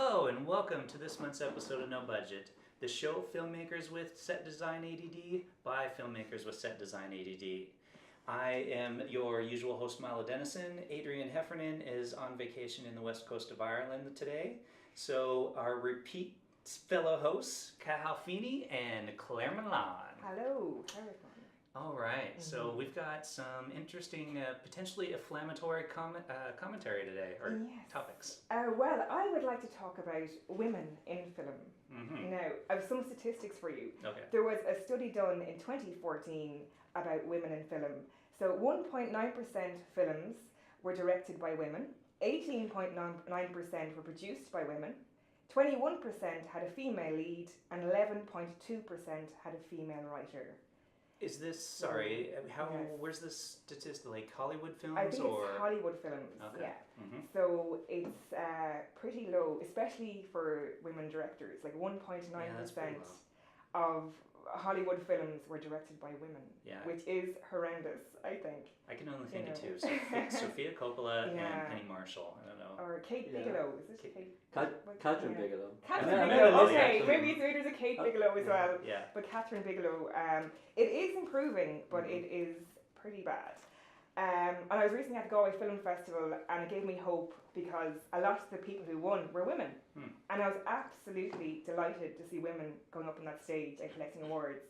Hello and welcome to this month's episode of No Budget, the show Filmmakers with Set Design ADD by Filmmakers with Set Design ADD. I am your usual host, Milo Dennison. Adrian Heffernan is on vacation in the west coast of Ireland today. So our repeat fellow hosts, Cathal Feeney and Claire Milan. Hello, everyone. All right, so we've got some interesting, potentially inflammatory commentary today, or topics. Well, I would like to talk about women in film. Mm-hmm. Now, I have some statistics for you. Okay. There was a study done in 2014 about women in film. So 1.9% films were directed by women, 18.9% were produced by women, 21% had a female lead, and 11.2% had a female writer. Is this, where's this statistic, like Hollywood films? I think it's Hollywood films, okay. yeah. Mm-hmm. So it's pretty low, especially for women directors. Like 1.9% of Hollywood films were directed by women, which is horrendous, I think. I can only think of two, Sofia Coppola and Penny Marshall, I don't know. Or Kate Bigelow, is it Kate? Catherine Bigelow. Catherine Bigelow, okay, maybe there's a Kate Bigelow as well. Yeah. But Catherine Bigelow, it is improving, but it is pretty bad. And I was recently at the Galway Film Festival, and it gave me hope because a lot of the people who won were women. And I was absolutely delighted to see women going up on that stage and collecting awards.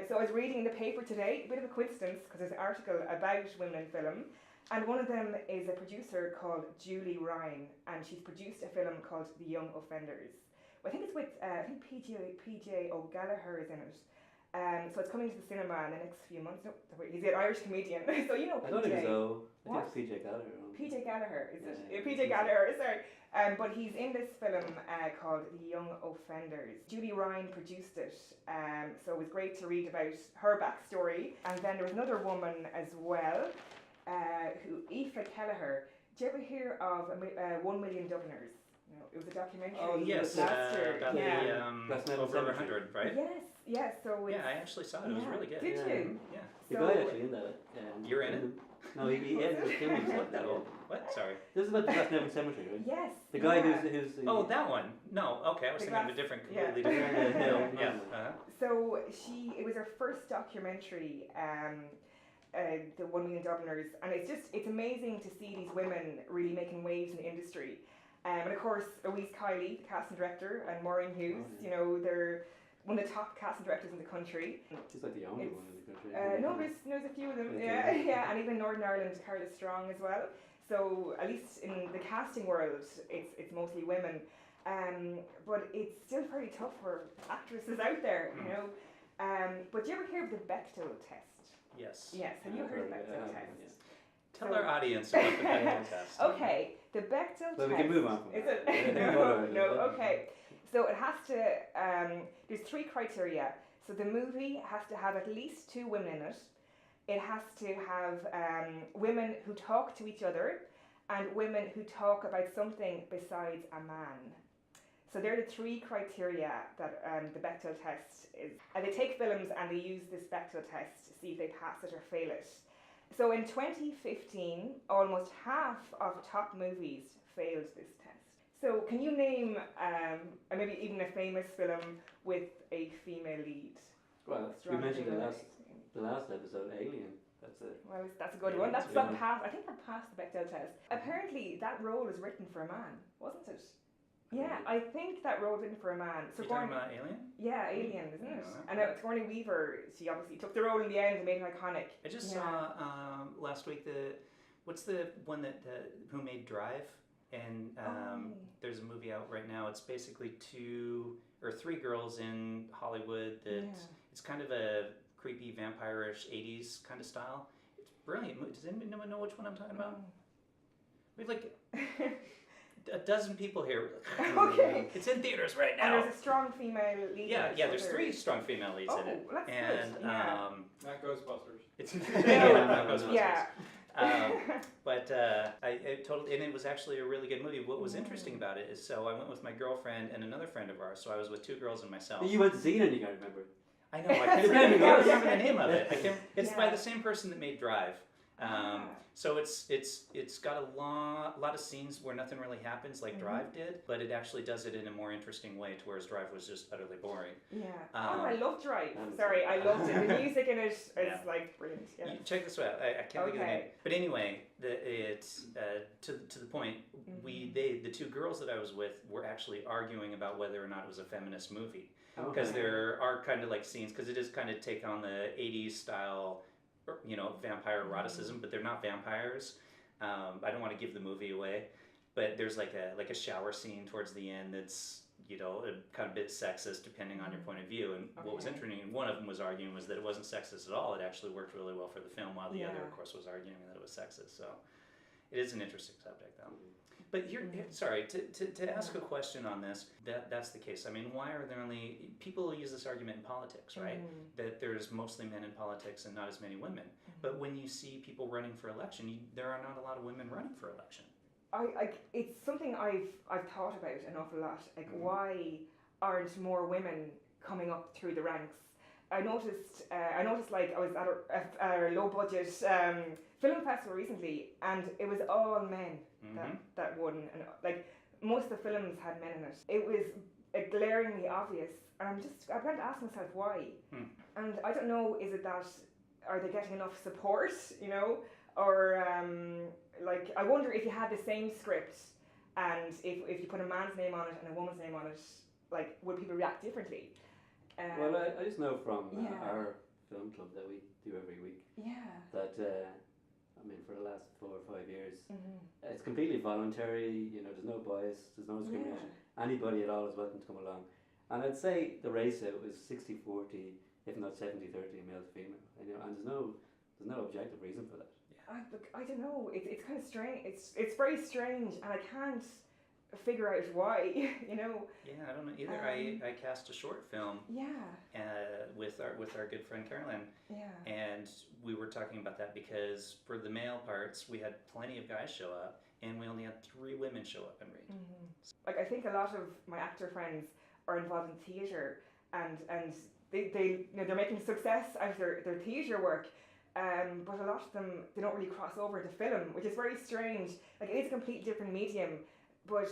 So I was reading the paper today, a bit of a coincidence, because there's an article about women in film, and one of them is a producer called Julie Ryan, and she's produced a film called The Young Offenders. I think it's with, PJ O'Gallagher is in it. So it's coming to the cinema in the next few months. No, he's an Irish comedian, so you know PJ. I don't think so. I what? think it's PJ Gallagher. PJ Gallagher, is it? Yeah, PJ Gallagher, sorry. But he's in this film called The Young Offenders. Julie Ryan produced it, so it was great to read about her backstory. And then there was another woman as well, Aoife Kelleher. Did you ever hear of 1 Million Dubliners? No, it was a documentary. Oh yes, last year. about the over 100, right? Yes. So I actually saw it. It was really good. Did you? Yeah. The guy actually in that. You're in it? No, he ended up killing himself. What? Sorry. This is about the Glasnevin Cemetery, right? Yes. The guy who's oh, that one. No, okay. I was thinking of a different, completely different film. Yeah. So it was her first documentary, the 1 Million Dubliners, and it's amazing to see these women really making waves in the industry. And of course, Louise Kiley, the casting director, and Maureen Hughes, you know, they're one of the top casting directors in the country. She's like the only one in the country. No, there's a few of them. Yeah, and even Northern Ireland, Carla Strong as well. So at least in the casting world, it's mostly women. But it's still very tough for actresses out there, you know. But do you ever hear of the Bechdel test? Yes. Yes. Have you heard of the Bechdel test? Yes. Tell our audience about the Bechdel test. Okay, the Bechdel test. We can move on from that. No, okay. So it has to, there's 3 criteria. So the movie has to have at least 2 women in it. It has to have women who talk to each other and women who talk about something besides a man. So they're the 3 criteria that the Bechdel test is. And they take films and they use this Bechdel test to see if they pass it or fail it. So in 2015, almost half of top movies failed this test. So can you name maybe even a famous film with a female lead? Well, we mentioned the last episode, Alien. That's it. Well, that's a good one. That's not passed. I think that passed the Bechdel test. Apparently, that role was written for a man, wasn't it? Yeah, I think that role was written for a man. So you're talking about Alien? Yeah, Alien, isn't it? And Sigourney Weaver, she obviously took the role in the end and made it iconic. I just saw last week what's the one that who made Drive? And there's a movie out right now. It's basically 2 or 3 girls in Hollywood that it's kind of a creepy vampire-ish 80s kind of style. It's brilliant. Does anyone know which one I'm talking about? We have like a dozen people here. Okay. It's in theaters right now. And there's a strong female lead. Yeah, there's 3 strong female leads in it. That's and good. Yeah. Not Ghostbusters. It's not Ghostbusters. Yeah. But I totally, and it was actually a really good movie. What was interesting about it is, so I went with my girlfriend and another friend of ours. So I was with 2 girls and myself. You went to see it and you can't remember. I know. I can't remember the name of it. It's by the same person that made Drive. So it's got a lot of scenes where nothing really happens like Drive did, but it actually does it in a more interesting way, to whereas Drive was just utterly boring. Yeah. I love Drive. Sorry, I loved it. The music in it is like brilliant. Yeah. Check this out. I can't think of the name. But anyway, it's to the point. The two girls that I was with were actually arguing about whether or not it was a feminist movie, because there are kind of like scenes, because it is kind of take on the 80s style, vampire eroticism, but they're not vampires. I don't want to give the movie away, but there's like a shower scene towards the end that's a kind of bit sexist depending on your point of view. And what was interesting, and one of them was arguing, was that it wasn't sexist at all. It actually worked really well for the film, while the other, of course, was arguing that it was sexist. So it is an interesting subject, though. But sorry, to ask a question on this, that's the case. I mean, why are there only, people use this argument in politics, right? That there's mostly men in politics and not as many women. But when you see people running for election, there are not a lot of women running for election. It's something I've thought about an awful lot. Like, why aren't more women coming up through the ranks? I noticed like I was at a low budget film festival recently, and it was all men that won, and like most of the films had men in it. It was glaringly obvious, and I began to ask myself why. And I don't know, is it that, are they getting enough support, or like, I wonder if you had the same script, and if you put a man's name on it and a woman's name on it, like, would people react differently? Well, I just know from our film club that we do every week that, for the last 4 or 5 years, it's completely voluntary, there's no bias, there's no discrimination. Anybody at all is welcome to come along. And I'd say the ratio is 60-40, if not 70-30 male to female. And there's no objective reason for that. I don't know, it's kind of strange, it's very strange, and I can't figure out why, Yeah, I don't know either. I cast a short film with our good friend Carolyn, and we were talking about that because for the male parts we had plenty of guys show up, and we only had 3 women show up and read. Like, I think a lot of my actor friends are involved in theatre, and they're making success out of their theatre work. But a lot of them, they don't really cross over to film, which is very strange. Like, it is a completely different medium, but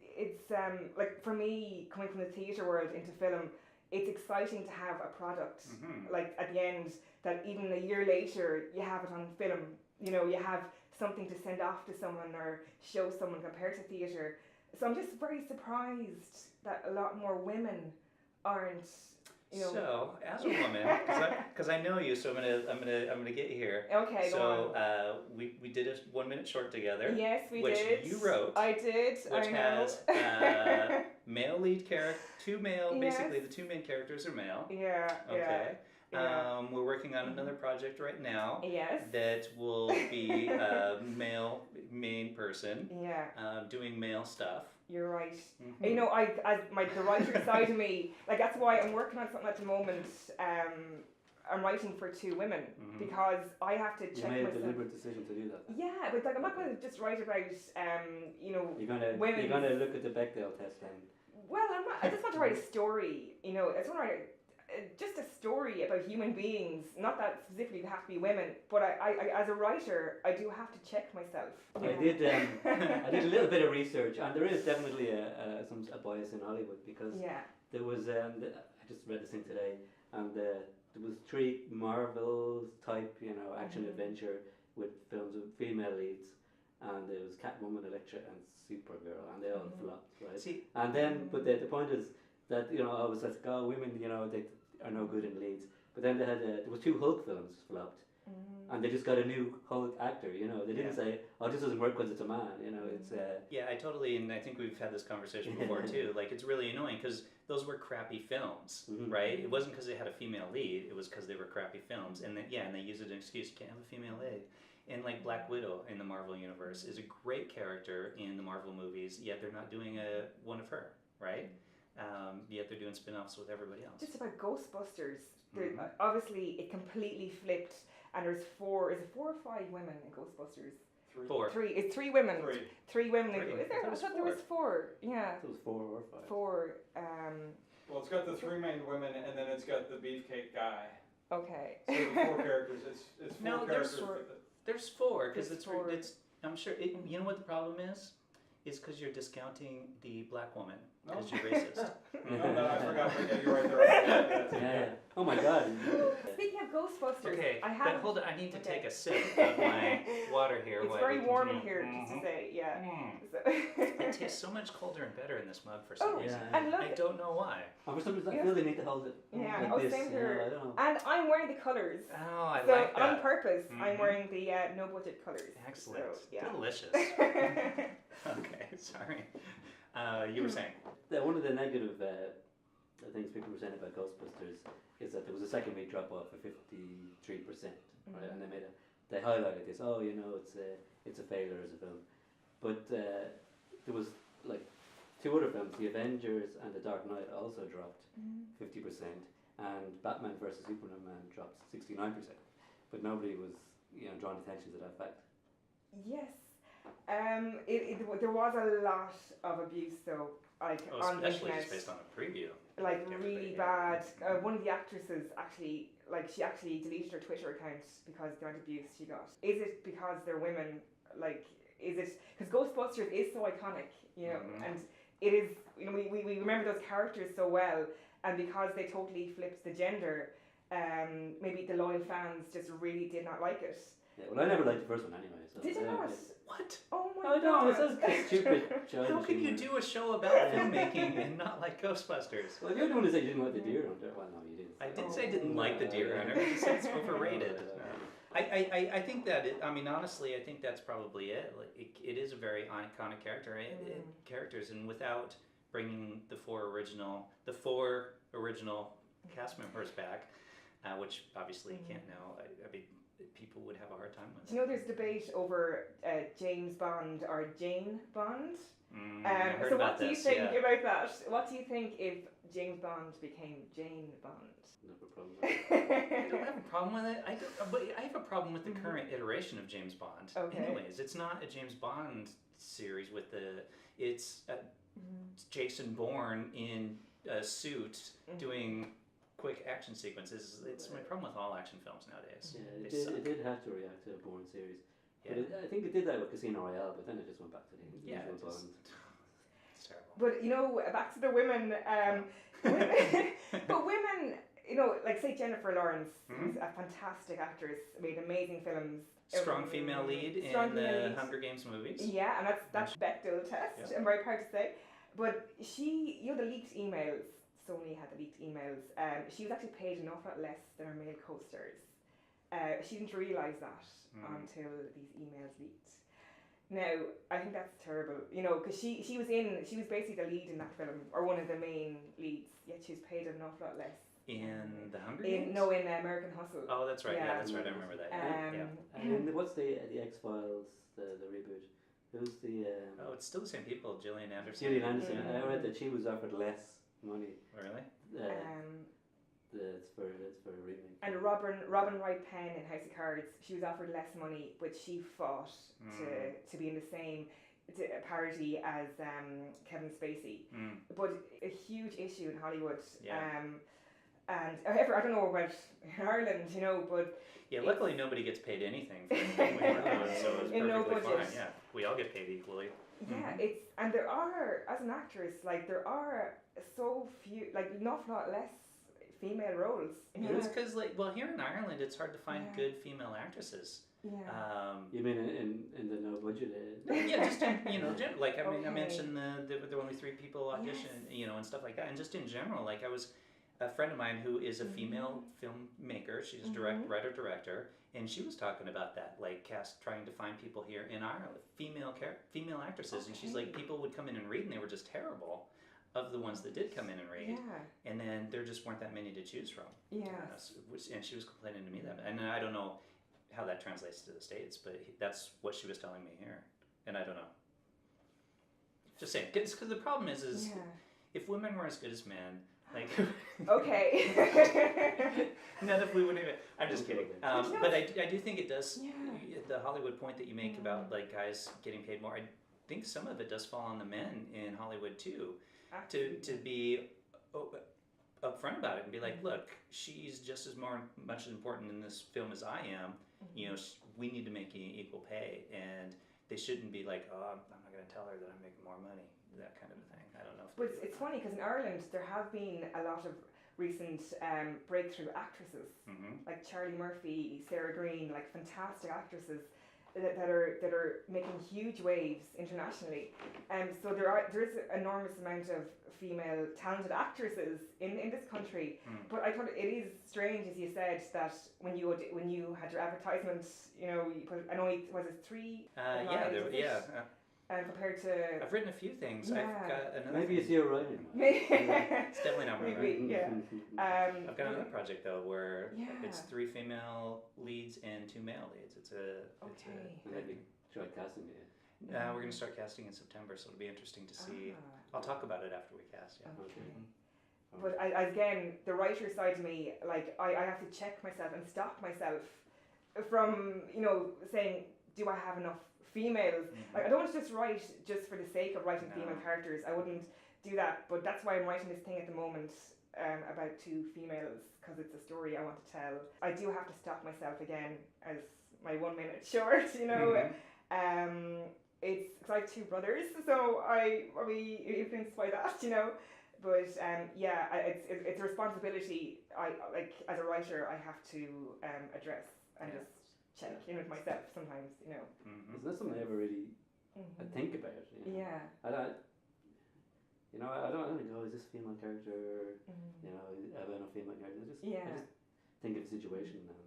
it's like, for me, coming from the theatre world into film, it's exciting to have a product like at the end that even a year later you have it on film. You have something to send off to someone or show someone compared to theatre. So I'm just very surprised that a lot more women aren't. So, as a woman, because I know you, so I'm gonna get you here. Okay, so, go on. We did a 1 minute short together. Yes, we which did. Which you wrote. I did. Which I know. has male lead character, 2 male. Basically, the 2 main characters are male. Yeah. Okay. Yeah. We're working on another project right now. Yes. That will be a male main person. Yeah. Doing male stuff. You're right. The writer side of me, like, that's why I'm working on something at the moment. I'm writing for 2 women because I have to check myself. You made a deliberate decision to do that. Yeah, but like, I'm not going to just write about women. You're gonna look at the Bechdel test then. Well, I'm not. I just want to write a story. I just want to write just a story about human beings. Not that specifically they have to be women, but I as a writer, I do have to check myself. I did a little bit of research, and there is definitely a bias in Hollywood, because there was I just read this thing today, and there was 3 Marvel type action adventure with films with female leads, and there was Catwoman, Elektra, and Supergirl, and they all flopped, right? See, and then, but the point is that I was like, oh, women, they are no good in leads. But then they had there was 2 Hulk films flopped, and they just got a new Hulk actor. They didn't say, oh, this doesn't work because it's a man. It's yeah, I totally, and I think we've had this conversation before too. Like, it's really annoying because those were crappy films, right? It wasn't because they had a female lead; it was because they were crappy films, and they use it as an excuse. You can't have a female lead. And like Black Widow in the Marvel universe is a great character in the Marvel movies, yet they're not doing one of her, right? Yet they're doing spin-offs with everybody else. Just about Ghostbusters, obviously it completely flipped, and there's 4 or 5 women in Ghostbusters? 4. 3. It's 3 women. 3 women. Three. Is there? I thought there was 4. Yeah. It was 4 or 5. 4. Well, it's got the 3 main women, and then it's got the beefcake guy. Okay. So the 4 characters. It's 4 characters. There's 4 because There's it's 4. it's. I'm sure. You know what the problem is? It's because you're discounting the black woman because you're racist. No, I forgot. Yeah, you're right. There. Yeah. Oh my God. Speaking of Ghostbusters, Okay, I but have. hold on. I need to Okay. take a sip of my water here. It's while very we warm in continue. here, just to say, yeah. So. It tastes so much colder and better in this mug for some Oh, reason. and look. I don't know why. For some reason, I feel they need to hold it Yeah, like oh, this. same here. I don't know. And I'm wearing the colours. Oh, I So like that. on purpose, I'm Mhm. wearing the no budget colours. Excellent. So, yeah. Delicious. Okay, sorry. You were saying? One of the negative things people were saying about Ghostbusters is that there was a second week drop off of 53%, right? And they highlighted this. Oh, it's a failure as a film, but there was like 2 other films, The Avengers and The Dark Knight, also dropped 50%, and Batman vs Superman dropped 69%, but nobody was drawing attention to that fact. Yes. There was a lot of abuse though, like on the especially internet. just based on a preview. Like Everybody really hated bad. it. One of the actresses actually deleted her Twitter account because of the amount of abuse she got. Is it because they're women? Like, is it because Ghostbusters is so iconic, and it is. We remember those characters so well, and because they totally flipped the gender, maybe the loyal fans just really did not like it. Yeah, well, I never liked the first one anyway. So Did you not? What? Oh my I god! know, it's a stupid childish. How can you humor. do a show about filmmaking and not like Ghostbusters? Well, you're the one who said you didn't like the deer hunter. Well, no, you didn't. I did say I didn't like the deer hunter. I said it's overrated. I think that honestly, I think that's probably it. Like, it is a very iconic character. Characters, and without bringing the four original cast members back, which obviously you can't now. I mean, people would have a hard time with. Do you know there's debate over James Bond or Jane Bond? I heard so about what do you this, think yeah. about that? What do you think if James Bond became Jane Bond? No problem. I don't have a problem with it. But I have a problem with the current iteration of James Bond. Okay. Anyways, it's not a James Bond series it's Jason Bourne in a suit doing quick action sequences. It's my problem with all action films nowadays. Yeah, They it did have to react to a Bourne series. Yeah. But I think it did that with Casino Royale, but then it just went back to the usual Bond. It's terrible. But back to the women. But women, like say Jennifer Lawrence, who's a fantastic actress, made amazing films. Strong female lead in the Hunger Games movies. Yeah, and that's Bechdel test. Yeah. I'm very proud to say. But she, the leaked emails. Sony had the leaked emails. She was actually paid an awful lot less than her male co-stars. She didn't realise that until these emails leaked. Now, I think that's terrible, because she was basically the lead in that film, or one of the main leads, yet she was paid an awful lot less. In the Hunger Games? In American Hustle. Oh, that's right. Yeah, Yeah. that's right. I remember that. And what's the X-Files, the reboot? Who's the... Oh, it's still the same people. Gillian Anderson. Gillian Anderson. I read that she was offered less money. Really? It's for a remake. And Robin Wright Penn in House of Cards, she was offered less money, but she fought to be in the same parody as Kevin Spacey. But a huge issue in Hollywood. Yeah. And however, I don't know about Ireland, but yeah, luckily nobody gets paid anything for anything we work on, so it's in no perfectly budget. fine. Yeah, we all get paid equally. Yeah, and there are, as an actress, there are so few, an awful lot less female roles. It's because, here in Ireland, it's hard to find good female actresses. Yeah. You mean in the no budget? Yeah, just in, I mentioned there were only 3 people audition, and stuff like that, and just in general, I was. A friend of mine who is a female filmmaker, she's a writer-director, and she was talking about that, trying to find people here in Ireland, female actresses, and she's like, people would come in and read, and they were just terrible, of the ones that did come in and read, and then there just weren't that many to choose from. Yeah. And she was complaining to me that, and I don't know how that translates to the States, but that's what she was telling me here, and I don't know. Just saying, because the problem is if women were as good as men. Okay. None of we would even. I'm just kidding. But I do think it does. The Hollywood point that you make about guys getting paid more. I think some of it does fall on the men in Hollywood too, to be upfront about it and be like, look, she's just as much important in this film as I am, you know, we need to make equal pay, and they shouldn't be like, oh, I'm not going to tell her that I'm making more money, that kind of a thing. I don't know if But it's funny because in Ireland there have been a lot of recent breakthrough actresses, like Charlie Murphy, Sarah Green, like fantastic actresses that are making huge waves internationally. So there is an enormous amount of female talented actresses in this country. But I thought it is strange, as you said, that when you had your advertisement, you know, you put, I know it was it 3. Compared to, I've written a few things. Yeah. I've got another. Maybe it's your writing. It's definitely not my writing. Maybe, yeah. I've got another project though where it's 3 female leads and 2 male leads. Maybe try casting it. We're going to start casting in September, so it'll be interesting to see. I'll talk about it after we cast. Yeah. Okay. But again, the writer side of me, like I have to check myself and stop myself from, you know, saying, do I have enough females? Like I don't want to just write just for the sake of writing female characters. I wouldn't do that. But that's why I'm writing this thing at the moment about 2 females, because it's a story I want to tell. I do have to stop myself again as my 1 minute short, you know. It's because I have 2 brothers, so I probably influenced by that, you know. But it's a responsibility. I like as a writer, I have to address and just check in with myself sometimes, you know. It's not something I ever really think about. You know? Yeah. I don't go, is this a female character? You know, have I enough female characters? I just think of a situation and.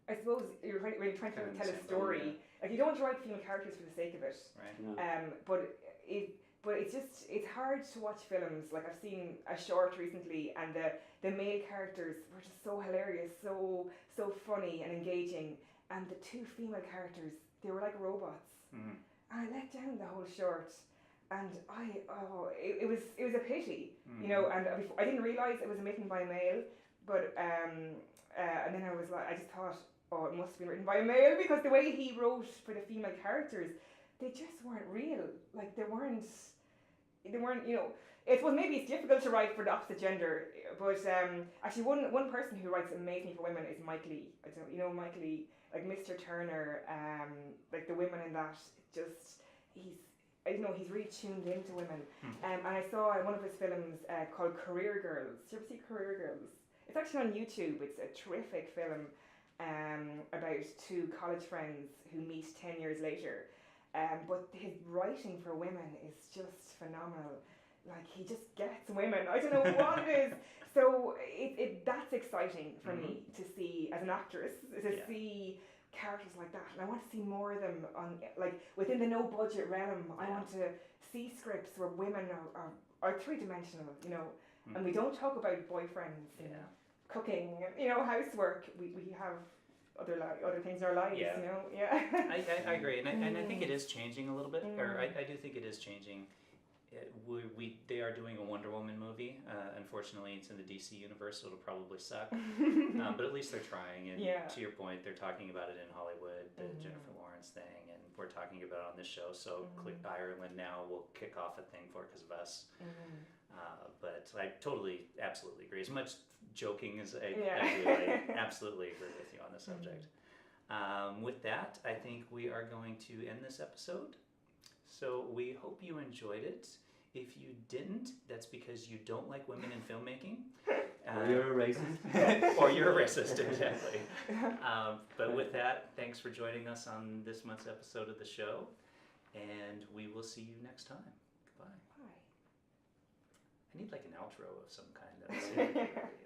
I suppose when you're trying to tell a story, like you don't write female characters for the sake of it. Right. No. But it's hard to watch films. Like I've seen a short recently, and the male characters were just so hilarious, so funny and engaging, and the 2 female characters, they were like robots. And I let down the whole short, and it was a pity, you know. And I didn't realise it was written by a male, but and then I was like, I just thought, oh, it must have been written by a male, because the way he wrote for the female characters, they just weren't real. Like they weren't, you know. Maybe it's difficult to write for the opposite gender, but actually one person who writes amazingly for women is Mike Lee. I don't know, you know Mike Lee, like Mr. Turner, like the women in that, he's really tuned into women. And I saw one of his films called Career Girls. Did you ever see Career Girls? It's actually on YouTube. It's a terrific film about 2 college friends who meet 10 years later. But his writing for women is just phenomenal. Like he just gets women. I don't know what it is. So that's exciting for me to see as an actress, to see characters like that. And I want to see more of them on, like, within the no budget realm. I want to see scripts where women are 3-dimensional, you know. And we don't talk about boyfriends and cooking and, you know, housework. We have other things in our lives, you know. I agree, and I think it is changing a little bit, or I do think it is changing. They are doing a Wonder Woman movie. Unfortunately, it's in the DC universe, so it'll probably suck. But at least they're trying, and to your point, they're talking about it in Hollywood, the Jennifer Lawrence thing, and we're talking about it on this show, so Ireland now will kick off a thing for it because of us. But I absolutely agree. As much joking as I do, I absolutely agree with you on the subject. With that, I think we are going to end this episode. So we hope you enjoyed it. If you didn't, that's because you don't like women in filmmaking. Or you're a racist. Or you're a racist, exactly. But with that, thanks for joining us on this month's episode of the show. And we will see you next time. Goodbye. Bye. I need like an outro of some kind.